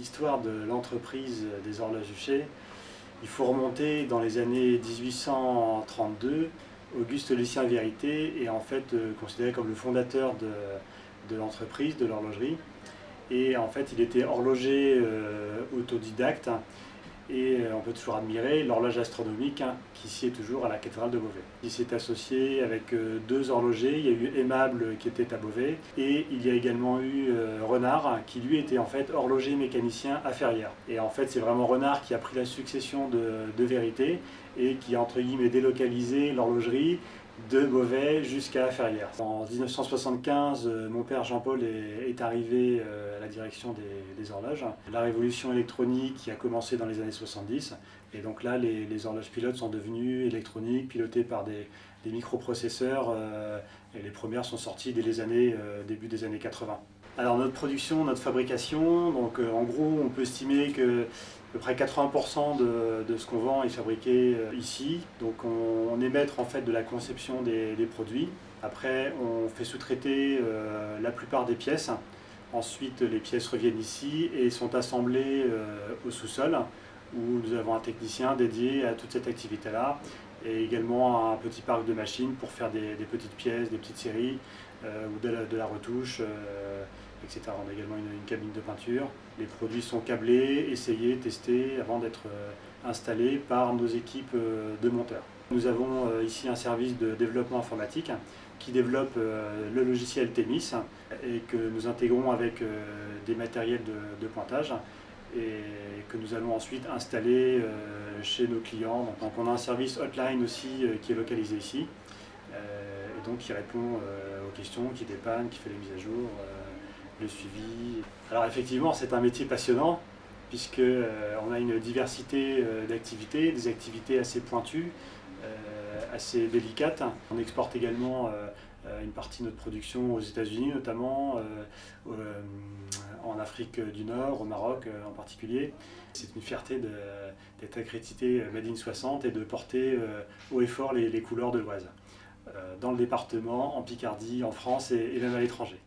l'histoire de l'entreprise des horloges Huchet, il faut remonter dans les années 1832. Auguste Lucien Vérité est en fait considéré comme le fondateur de l'entreprise, de l'horlogerie. Et en fait, il était horloger autodidacte. Et on peut toujours admirer l'horloge astronomique qui sied toujours à la cathédrale de Beauvais. Il s'est associé avec deux horlogers, il y a eu Aimable qui était à Beauvais et il y a également eu Renard qui lui était en fait horloger mécanicien à Ferrières. Et en fait c'est vraiment Renard qui a pris la succession de Vérité et qui a entre guillemets délocalisé l'horlogerie de Beauvais jusqu'à Ferrières. En 1975, mon père Jean-Paul est arrivé à la direction des horloges. La révolution électronique qui a commencé dans les années 70, et donc là les horloges pilotes sont devenues électroniques, pilotées par des microprocesseurs, et les premières sont sorties dès les années, début des années 80. Alors notre production, notre fabrication, donc en gros on peut estimer que à peu près 80% de ce qu'on vend est fabriqué ici. Donc on est maître en fait de la conception des produits. Après on fait sous-traiter la plupart des pièces. Ensuite les pièces reviennent ici et sont assemblées au sous-sol où nous avons un technicien dédié à toute cette activité-là et également un petit parc de machines pour faire des petites pièces, des petites séries ou de la retouche, etc. On a également une cabine de peinture. Les produits sont câblés, essayés, testés avant d'être installés par nos équipes de monteurs. Nous avons ici un service de développement informatique qui développe le logiciel Thémis et que nous intégrons avec des matériels de pointage et que nous allons ensuite installer chez nos clients. Donc on a un service hotline aussi qui est localisé ici et donc qui répond aux questions, qui dépanne, qui fait les mises à jour, le suivi. Alors effectivement c'est un métier passionnant puisque on a une diversité d'activités, des activités assez pointues, assez délicates. On exporte également une partie de notre production aux États-Unis notamment, en Afrique du Nord, au Maroc en particulier. C'est une fierté d'être accrédité Made in 60 et de porter haut et fort les couleurs de l'Oise, dans le département, en Picardie, en France et même à l'étranger.